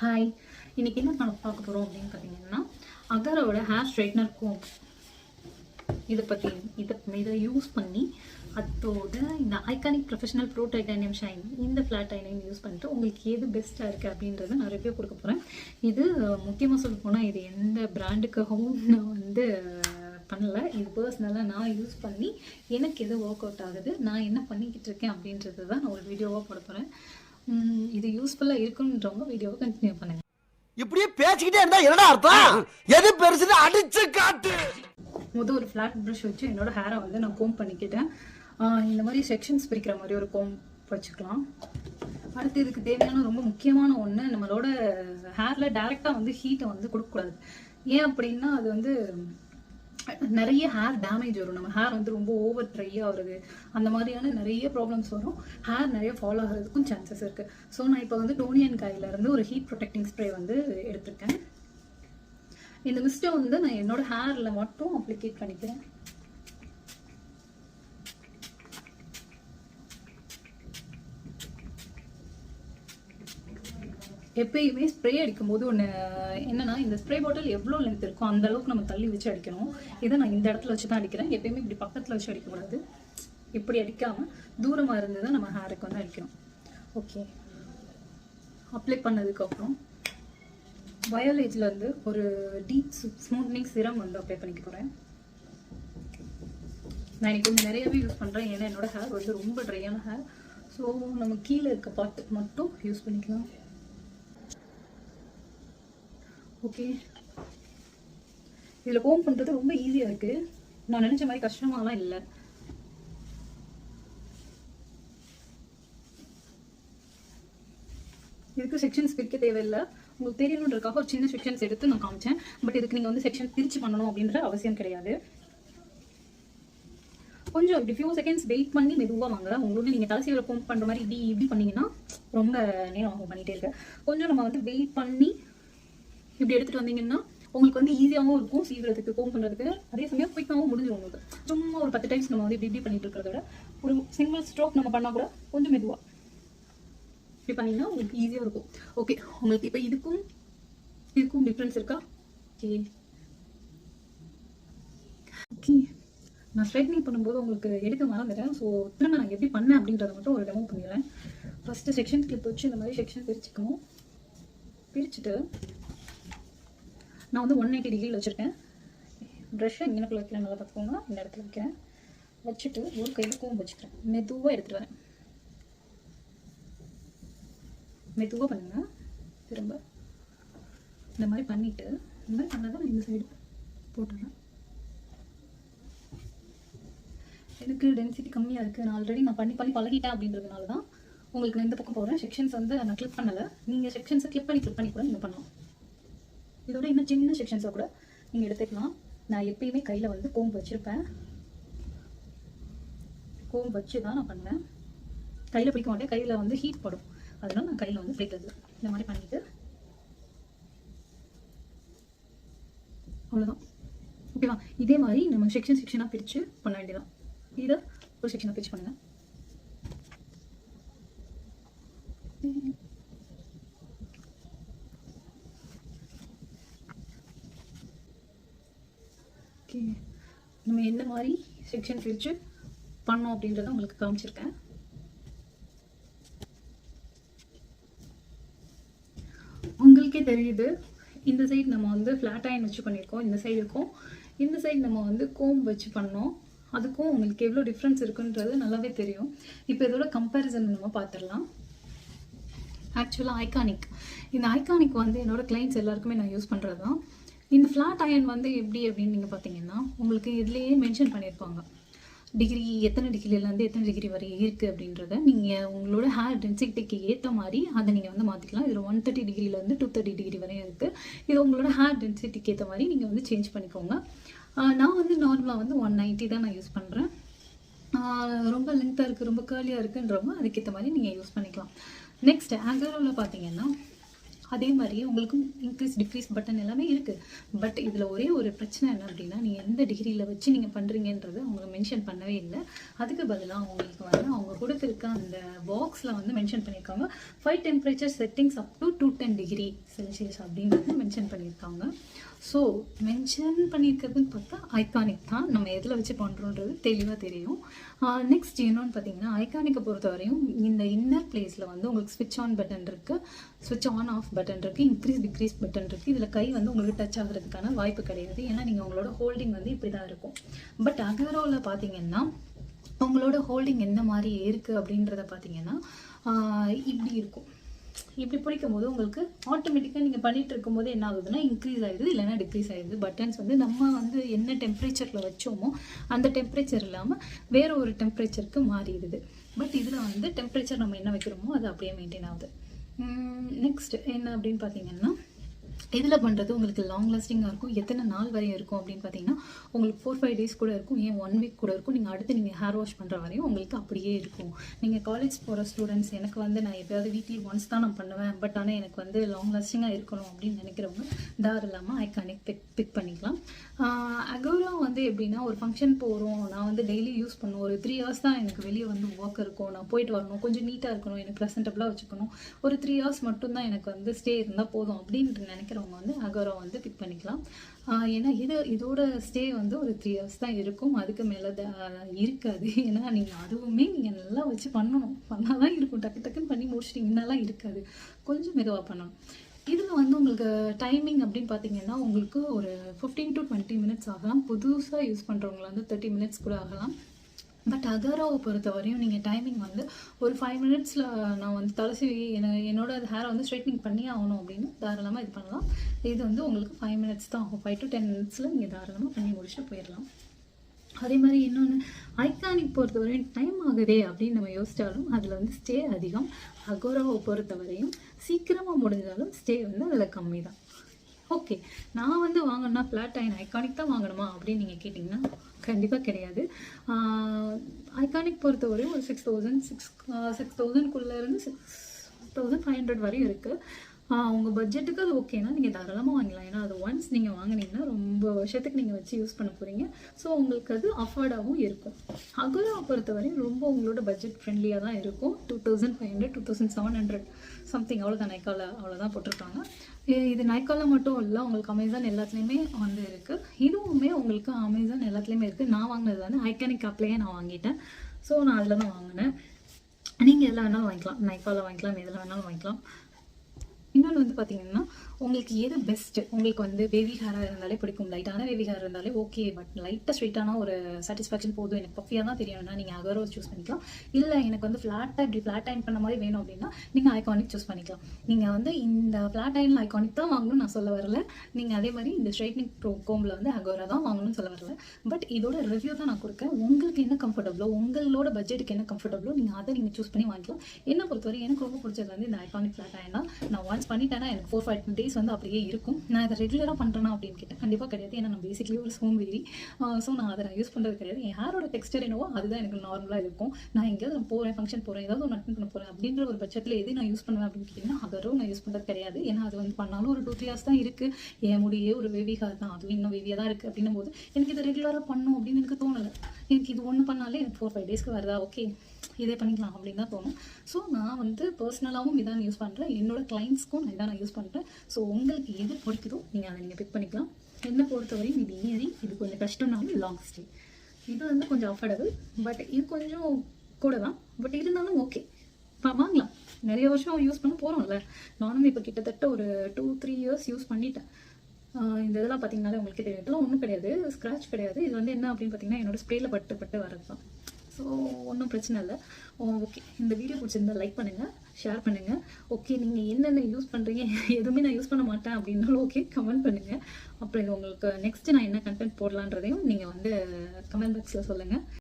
Hi, இன்னைக்கு என்ன பார்க்க போகிறோம் அப்படின்னு பார்த்தீங்கன்னா, அகரோட ஹேர் ஸ்ட்ரைட்னர் கோம் இதை யூஸ் பண்ணி அதோட இந்த iconic professional bro titanium shine இந்த ஃப்ளாட் ஐனையும் யூஸ் பண்ணிட்டு உங்களுக்கு எது பெஸ்ட்டாக இருக்குது அப்படின்றத நான் ரிவ்யூ கொடுக்க போகிறேன். இது முக்கியமாக சொல்ல போனால் இது எந்த பிராண்டுக்காகவும் நான் பண்ணலை. இது பர்சனலாக நான் யூஸ் பண்ணி எனக்கு எது ஒர்க் அவுட் ஆகுது, நான் என்ன பண்ணிக்கிட்டு இருக்கேன் அப்படின்றது தான் நான் ஒரு வீடியோவாக போட போகிறேன். இது யூஸ்ஃபுல்லாக இருக்குன்றவங்க வீடியோவை கண்டினியூ பண்ணுங்க. இப்படியே பேசிக்கிட்டே இருந்தா என்னடா அர்த்தம்? எது பெருசுன்னு அடிச்சு காட்டு. ஒரு ஃப்ளாட் ப்ரஷ் வச்சு என்னோட ஹேரை நான் கோம் பண்ணிக்கிட்டேன். இந்த மாதிரி செக்ஷன்ஸ் பிரிக்கிற மாதிரி ஒரு கோம் வச்சுக்கலாம். அடுத்து இதுக்கு தேவையான ரொம்ப முக்கியமான ஒன்று, நம்மளோட ஹேரில் டைரெக்டாக ஹீட்டை கொடுக்கக்கூடாது. ஏன் அப்படின்னா அது நிறைய ஹேர் டேமேஜ் வரும். நம்ம ஹேர் ரொம்ப ஓவர் ட்ரை ஆகுறது, அந்த மாதிரியான நிறைய ப்ராப்ளம்ஸ் வரும். ஹேர் நிறைய ஃபாலோ ஆகிறதுக்கும் சான்சஸ் இருக்குது. ஸோ நான் இப்போ டோனியன் காயிலேருந்து ஒரு ஹீட் ப்ரொடெக்டிங் ஸ்ப்ரே எடுத்திருக்கேன். இந்த மிஸ்ட்டை நான் என்னோட ஹேரில் மட்டும் அப்ளிகேட் பண்ணிக்கிறேன். எப்பயுமே ஸ்ப்ரே அடிக்கும்போது ஒன்று என்னன்னா, இந்த ஸ்ப்ரே பாட்டில் எவ்வளோ லென்த் இருக்கோ அந்த அளவுக்கு நம்ம தள்ளி வச்சு அடிக்கணும். இதை நான் இந்த இடத்துல வச்சு தான் அடிக்கிறேன். எப்பயுமே இப்படி பக்கத்தில் வச்சு அடிக்கக்கூடாது. இப்படி அடிக்காமல் தூரமாக இருந்து தான் நம்ம ஹேருக்கு அடிக்கணும். ஓகே, அப்ளை பண்ணதுக்கப்புறம் பயோலேஜில் ஒரு டீப் ஸ்மூத்னிங் சிரம் அப்ளை பண்ணிக்க போகிறேன். நான் இன்னைக்கு நிறையவே யூஸ் பண்ணுறேன். ஏன்னா என்னோட ஹேர் ரொம்ப ட்ரையான ஹேர். ஸோ நம்ம கீழே இருக்க பார்ட்டு மட்டும் யூஸ் பண்ணிக்கலாம். ஓகே, இதில் கோம் பண்ணுறது ரொம்ப ஈஸியாக இருக்குது. நான் நினச்ச மாதிரி கஷ்டமாலாம் இல்லை. இதுக்கு செக்ஷன்ஸ் பிரிக்க தேவையில்லை. உங்களுக்கு தெரியணுன்றதுக்காக ஒரு சின்ன செக்ஷன்ஸ் எடுத்து நான் காமிச்சேன். பட் இதுக்கு நீங்கள் செக்ஷன் பிரித்து பண்ணணும் அப்படின்ற அவசியம் கிடையாது. கொஞ்சம் இப்படி ஃபியூ செகண்ட்ஸ் வெயிட் பண்ணி மெதுவாக வாங்க. உங்களுக்கு நீங்கள் தலைசீவில் கோம் பண்ணுற மாதிரி இப்படி பண்ணிங்கன்னா ரொம்ப நேரம் ஆகும் பண்ணிகிட்டே இருக்க. கொஞ்சம் நம்ம வெயிட் பண்ணி இப்படி எடுத்துகிட்டு வந்தீங்கன்னா உங்களுக்கு ஈஸியாகவும் இருக்கும் சீவிரத்துக்கு, கோம் பண்ணுறதுக்கு. அதே சமயம் குயிக்காகவும் முடிஞ்சிடும் உங்களுக்கு. சும்மா ஒரு 10 டைம்ஸ் நம்ம இப்படி பண்ணிட்டு இருக்கிறத விட ஒரு சிங்கிள் ஸ்ட்ரோக் நம்ம பண்ணால் கூட கொஞ்சம் மெதுவாக இப்படி பண்ணிங்கன்னா உங்களுக்கு ஈஸியாக இருக்கும். ஓகே, உங்களுக்கு இப்போ இதுக்கும் டிஃப்ரென்ஸ் இருக்கா? ஓகே ஓகே, நான் ஸ்ட்ரைட்னிங் பண்ணும்போது உங்களுக்கு எடுக்க மறந்துட்டேன். ஸோ திரும்ப நான் எப்படி பண்ணேன் அப்படின்றத மட்டும் ஒரு டெமோ பண்ணிடுறேன். ஃபஸ்ட்டு செக்ஷன் கிளிப் வச்சு இந்த மாதிரி செக்ஷன் பிரிச்சுக்கணும். பிரிச்சுட்டு நான் 180 டிகிரியில் வச்சுருக்கேன். ப்ரஷ்ஷை இங்கனக்குள்ள வைக்கலாம், நல்லா பார்த்துக்கோங்க. இந்த இடத்துல வைக்கிறேன். வச்சுட்டு ஒரு கையில் கோம் வச்சுக்கிறேன். மெதுவாக எடுத்துகிட்டு வரேன். மெதுவாக பண்ணுங்க. திரும்ப இந்த மாதிரி பண்ணிவிட்டு இந்த மாதிரி பண்ணால் தான் நான் இந்த சைடு போட்டுறேன். எனக்கு டென்சிட்டி கம்மியாக இருக்குது. நான் ஆல்ரெடி பண்ணி பழகிட்டேன் அப்படின்றதுனால தான் உங்களுக்கு நான் இந்த பக்கம் போடுறேன். செக்ஷன்ஸ் நான் கிளிக் பண்ணலை. நீங்கள் செக்ஷன்ஸை கிளிக் பண்ணி கூட நீங்கள் பண்ணலாம். இதோட இன்னும் சின்ன செக்ஷன்ஸை கூட நீங்கள் எடுத்துக்கலாம். நான் எப்பயுமே கையில் கோம்பு வச்சுருப்பேன். கோம்பு வச்சு தான் நான் பண்ணுவேன். கையில் பிடிக்க மாட்டேன். கையில் ஹீட் படும். அதனால நான் கையில் பிடிக்கிறது. இந்த மாதிரி பண்ணிட்டு அவ்வளோதான். ஓகேவா? இதே மாதிரி நம்ம செக்ஷனாக பிரித்து பண்ண வேண்டியதான். இதை ஒரு செக்ஷனாக பிரித்து பண்ணுங்க. ஓகே, நம்ம என்ன மாதிரி செக்ஷன் பிரித்து பண்ணோம் அப்படின்றத உங்களுக்கு காமிச்சிருக்கேன். உங்களுக்கே தெரியுது, இந்த சைடு நம்ம ஃப்ளாட் அயன் வச்சு பண்ணியிருக்கோம். இந்த சைடு இருக்கும். இந்த சைடு நம்ம கோம் வச்சு பண்ணோம். அதுக்கும் உங்களுக்கு எவ்வளோ டிஃப்ரென்ஸ் இருக்குன்றது நல்லாவே தெரியும். இப்போ இதோட கம்பேரிசன் நம்ம பார்த்துடலாம். ஆக்சுவலாக இந்த ஐகானிக் என்னோட கிளைண்ட்ஸ் எல்லாருக்குமே நான் யூஸ் பண்ணுறது தான். இந்த ஃப்ளாட் அயன் எப்படி அப்படின்னு நீங்கள் பார்த்தீங்கன்னா உங்களுக்கு இதுலேயே மென்ஷன் பண்ணியிருப்பாங்க. டிகிரி எத்தனை டிகிரிலேருந்து எத்தனை டிகிரி வரை இருக்குது அப்படின்றத நீங்கள் உங்களோட ஹேர் டென்சிட்டிக்கு ஏற்ற மாதிரி அதை நீங்கள் மாற்றிக்கலாம். இதில் 130 டிகிரிலேருந்து 230 டிகிரி வரையும் இருக்குது. இது உங்களோட ஹேர் டென்சிட்டிக்கு ஏற்ற மாதிரி நீங்கள் சேஞ்ச் பண்ணிக்கோங்க. நான் நார்மலாக 190 தான் நான் யூஸ் பண்ணுறேன். ரொம்ப லென்த்தாக இருக்குது, ரொம்ப கேர்லியாக இருக்குன்றவங்க அதுக்கேற்ற மாதிரி நீங்கள் யூஸ் பண்ணிக்கலாம். நெக்ஸ்ட் அகரோவில் பார்த்தீங்கன்னா அதே மாதிரி உங்களுக்கு இன்க்ரீஸ் டிக்ரீஸ் பட்டன் எல்லாமே இருக்குது. பட் இதில் ஒரே ஒரு பிரச்சனை என்ன அப்படின்னா, நீங்கள் எந்த டிகிரியில் வச்சு நீங்கள் பண்ணுறீங்கன்றது அவங்க மென்ஷன் பண்ணவே இல்லை. அதுக்கு பதிலாக அவங்களுக்கு வந்து அவங்க கொடுத்துருக்க அந்த பாக்ஸில் வந்து மென்ஷன் பண்ணியிருக்காங்க 5 temperature settings up to 210 degree Celsius அப்படின்றது மென்ஷன் பண்ணியிருக்காங்க. ஸோ மென்ஷன் பண்ணியிருக்கிறதுன்னு பார்த்தா ஐகானிக் தான். நம்ம எதில் வச்சு பண்ணுறோன்றது தெளிவாக தெரியும். நெக்ஸ்ட் என்னன்னு பார்த்தீங்கன்னா, ஐகானிக்கை பொறுத்தவரையும் இந்த இன்னர் பிளேஸில் வந்து உங்களுக்கு ஸ்விட்ச் ஆன் பட்டன் இருக்குது, ஸ்விட்ச் ஆன் ஆஃப் பட்டன் இருக்குது, இன்க்ரீஸ் டிக்ரீஸ் பட்டன் இருக்குது. இதில் கை வந்து உங்களுக்கு டச் ஆகிறதுக்கான வாய்ப்பு கிடையாது. ஏன்னா நீங்கள் உங்களோட ஹோல்டிங் வந்து இப்படி தான் இருக்கும். பட் அகரோவில் பார்த்தீங்கன்னா உங்களோட ஹோல்டிங் எந்த மாதிரி இருக்குது அப்படின்றத பார்த்தீங்கன்னா இப்படி இருக்கும். இப்படி பிடிக்கும் போது உங்களுக்கு ஆட்டோமேட்டிக்காக நீங்கள் பண்ணிட்டு இருக்கும் போது என்ன ஆகுதுன்னா இன்க்ரீஸ் ஆகிடுது, இல்லைன்னா டிக்ரீஸ் ஆகிடுது. பட்டன்ஸ் வந்து நம்ம வந்து என்ன டெம்பரேச்சரில் வச்சோமோ அந்த டெம்பரேச்சர் இல்லாமல் வேறு ஒரு டெம்பரேச்சருக்கு மாறிடுது. பட் இதில் வந்து டெம்பரேச்சர் நம்ம என்ன வைக்கிறோமோ அது அப்படியே மெயின்டைன் ஆகுது. நெக்ஸ்ட் என்ன அப்படின்னு பார்த்தீங்கன்னா, இதில் பண்ணுறது உங்களுக்கு லாங் லாஸ்டிங்காக இருக்கும். எத்தனை நாள் வரையும் இருக்கும் அப்படின்னு பார்த்தீங்கன்னா, உங்களுக்கு 4-5 டேஸ் கூட இருக்கும், ஏன் 1 வீக் கூட இருக்கும். நீங்கள் அடுத்து நீங்கள் ஹேர் வாஷ் பண்ணுற வரையும் உங்களுக்கு அப்படியே இருக்கும். நீங்கள் காலேஜ் போகிற ஸ்டூடெண்ட்ஸ், எனக்கு வந்து நான் எப்போயாவது வீக்லி ஒன்ஸ் தான் நான் பண்ணுவேன், பட் ஆனால் எனக்கு வந்து லாங் லாஸ்டிங்காக இருக்கணும் அப்படின்னு நினைக்கிறவங்க தாராளமாக ஐகானிக் பிக் பண்ணிக்கலாம். அகோரா வந்து எப்படின்னா, ஒரு ஃபங்க்ஷன் போகிறோம், நான் வந்து டெய்லி யூஸ் பண்ணுவோம், ஒரு 3 hours தான் எனக்கு வெளியே வந்து ஒர்க் இருக்கும், நான் போயிட்டு வரணும், கொஞ்சம் நீட்டாக இருக்கணும், எனக்கு ப்ரெசென்டபுளாக வச்சுக்கணும், ஒரு 3 hours மட்டும்தான் எனக்கு வந்து ஸ்டே இருந்தால் போதும் அப்படின்னு நினைக்கிறவங்க வந்து அகோரா வந்து பிக் பண்ணிக்கலாம். ஏன்னா இதோட ஸ்டே வந்து ஒரு 3 hours தான் இருக்கும், அதுக்கு மேலே இருக்காது. ஏன்னா நீங்கள் அதுவுமே நீங்கள் நல்லா வச்சு பண்ணணும், பண்ணால் தான் இருக்கும். டக்கு டக்குன்னு பண்ணி முடிச்சிட்டிங்கன்னாலாம் இருக்காது, கொஞ்சம் மெதுவாக பண்ணணும். இதில் வந்து உங்களுக்கு டைமிங் அப்படின்னு பார்த்தீங்கன்னா, உங்களுக்கு ஒரு 15 to 20 minutes ஆகலாம். புதுசாக யூஸ் பண்ணுறவங்கள வந்து 30 minutes கூட ஆகலாம். பட் அகோராவை பொறுத்த வரையும் நீங்கள் டைமிங் வந்து ஒரு 5 minutesல நான் வந்து தலசி என்னோட ஹேரை வந்து ஸ்ட்ரைட்னிங் பண்ணி ஆகணும் அப்படின்னு தாராளமாக இது பண்ணலாம். இது வந்து உங்களுக்கு 5 minutes தான் ஆகும். 5 to 10 minutesல நீங்கள் தாராளமாக பண்ணி முடிச்சுட்டு போயிடலாம். அதே மாதிரி இன்னொன்று, ஐகானிக் பொறுத்தவரையும் டைம் ஆகுதே அப்படின்னு நம்ம யோசித்தாலும் அதில் வந்து ஸ்டே அதிகம். அகோராவை பொறுத்தவரையும் சீக்கிரமாக முடிஞ்சாலும் ஸ்டே வந்து அதில் கம்மி தான். ஓகே, நான் வந்து வாங்கணும்னா ஃப்ளாட் அயன் ஐகானிக் தான் வாங்கணுமா அப்படின்னு நீங்கள் கேட்டிங்கன்னா கண்டிப்பாக கிடையாது. ஐகானிக் பொறுத்தவரையும் ஒரு 6,000-6,000க்குள்ளேருந்து 6,500 வரையும் இருக்குது. உங்கள் பட்ஜெட்டுக்கு அது ஓகேனா நீங்கள் தாராளமாக வாங்கலாம். ஏன்னா அது ஒன்ஸ் நீங்கள் வாங்கினீங்கன்னா ரொம்ப வருஷத்துக்கு நீங்கள் வச்சு யூஸ் பண்ண போகிறீங்க. ஸோ உங்களுக்கு அது அஃபோர்டாகவும் இருக்கும். அகோராவை பொறுத்தவரையும் ரொம்ப உங்களோட பட்ஜெட் ஃப்ரெண்ட்லியாக தான் இருக்கும். 2,500 2,700 சம்திங் அவ்வளோதான். நைக்காவில் அவ்வளோதான் போட்டிருக்காங்க. இது நைக்காவில் மட்டும் இல்லை, உங்களுக்கு அமேசான் எல்லாத்துலேயுமே வந்து இருக்குது. இதுவுமே உங்களுக்கு அமேசான் எல்லாத்துலேயுமே இருக்குது. நான் வாங்கினது வந்து ஐகானிக் ஆப்லேயே நான் வாங்கிட்டேன். ஸோ நான் அதில் தான் வாங்கினேன். நீங்கள் எதில் வேணாலும் வாங்கிக்கலாம், நைக்காவில் வாங்கிக்கலாம், எதில் வேணாலும் வாங்கிக்கலாம். இன்னொன்று வந்து பார்த்தீங்கன்னா, உங்களுக்கு எது பெஸ்ட்டு, உங்களுக்கு வந்து வேவி ஹேராக இருந்தாலே பிடிக்கும், லைட்டான வேவி ஹேர் இருந்தாலே ஓகே, பட் லைட்டாக ஸ்ட்ரெயிட்டான ஒரு சாட்டிஸ்ஃபேக்ஷன் போதும், எனக்கு பஃபியாக தான் தெரியணும்னா நீங்கள் அகோரா சூஸ் பண்ணிக்கலாம். இல்லை எனக்கு வந்து ஃப்ளாட்டாக இப்படி ஃப்ளாட் அயன் பண்ண மாதிரி வேணும் அப்படின்னா நீங்கள் ஐகானிக் சூஸ் பண்ணிக்கலாம். நீங்கள் வந்து இந்த ஃப்ளாட் அயனில் ஐகானிக் தான் வாங்கணும்னு நான் சொல்ல வரல. நீங்கள் அதே மாதிரி இந்த ஸ்ட்ரைட்னிங் கோம்பில் வந்து அகோரா தான் வாங்கணும்னு சொல்ல வரல. பட் இதோட ரிவ்யூ தான் நான் கொடுக்கேன். உங்களுக்கு என்ன கம்ஃபர்டபுளோ, உங்களோட பட்ஜெட்டுக்கு என்ன கம்ஃபர்டபுளோ நீங்கள் அதை நீங்கள் சூஸ் பண்ணி வாங்கிக்கலாம். என்ன பொறுத்தவரை எனக்கு ரொம்ப பிடிச்சது வந்து இந்த ஐகானிக் ஃப்ளாட் அயன் தான். நான் ஒன்ஸ் பண்ணிட்டேன்னா எனக்கு 4-5 days வந்து அப்படியே இருக்கும். நான் இதை ரெகுலராக பண்ணுறேன்னா அப்படின்னு கேட்டேன், கண்டிப்பாக கிடையாது. ஏன்னா நான் பேசிக்லி ஒரு சோம்பேறி. ஸோ நான் அதை யூஸ் பண்ணுறது கிடையாது. என் ஹேரோட டெக்ஸ்டர் என்னவோ அதுதான் எனக்கு நார்மலாக இருக்கும். நான் எங்கேயாவது நான் போகிறேன், ஃபங்க்ஷன் போகிறேன், ஏதாவது ஒன்று அட்டன் பண்ண போகிறேன் அப்படின்ற ஒரு பட்சத்தில் எது நான் யூஸ் பண்ணுவேன் அப்படின்னு கேட்டிங்கன்னா அகோரா நான் யூஸ் பண்ணுறது கிடையாது. ஏன்னா அது வந்து பண்ணாலும் ஒரு 2-3 hours தான் இருக்குது. என் முடியே ஒரு வேவி ஹேர் தான், அதுவும் இன்னும் வேவியாக தான் இருக்குது. அப்படின்னும் போது எனக்கு இதை ரெகுலராக பண்ணணும் அப்படின்னு எனக்கு தோணலை. எனக்கு இது ஒன்று பண்ணாலே எனக்கு 4-5 daysக்கு வருதா, ஓகே இதே பண்ணிக்கலாம் அப்படின்னு தான் தோணும். ஸோ நான் வந்து பர்சனலாகவும் இதான் யூஸ் பண்ணுறேன், என்னோட கிளைண்ட்ஸ்க்கும் நான் இதான் யூஸ் பண்ணுறேன். ஸோ உங்களுக்கு எது பிடிக்குதோ நீங்கள் அதை நீங்கள் பிக் பண்ணிக்கலாம். என்னை பொறுத்தவரையும் இது ஈஸி, இது கொஞ்சம் கஷ்டம்னாலும் லாங் ஸ்டே. இது வந்து கொஞ்சம் அஃபோர்டபுள், பட் இது கொஞ்சம் கூட தான், பட் இருந்தாலும் ஓகே வாங்கலாம். நிறைய வருஷம் யூஸ் பண்ண போகிறோம்ல. நானும் இப்போ கிட்டத்தட்ட ஒரு 2-3 years யூஸ் பண்ணிட்டேன். இந்த இதெல்லாம் பார்த்தீங்கன்னாலே உங்களுக்கு தெரியும், இதெல்லாம் ஒன்றும் கிடையாது, ஸ்க்ராட்ச் கிடையாது. இது வந்து என்ன அப்படின்னு பார்த்தீங்கன்னா என்னோட ஸ்ப்ரேயில் பட்டு வரது தான். ஸோ ஒன்றும் பிரச்சனை இல்லை. ஓகே, இந்த வீடியோ பிடிச்சிருந்தா லைக் பண்ணுங்கள், ஷேர் பண்ணுங்கள். ஓகே, நீங்கள் என்னென்ன யூஸ் பண்ணுறீங்க, எதுவுமே நான் யூஸ் பண்ண மாட்டேன் அப்படின்னாலும் ஓகே கமெண்ட் பண்ணுங்கள். அப்புறம் உங்களுக்கு நெக்ஸ்ட்டு நான் என்ன கண்டென்ட் போடலான்றதையும் நீங்கள் வந்து கமெண்ட் பாக்ஸில் சொல்லுங்கள்.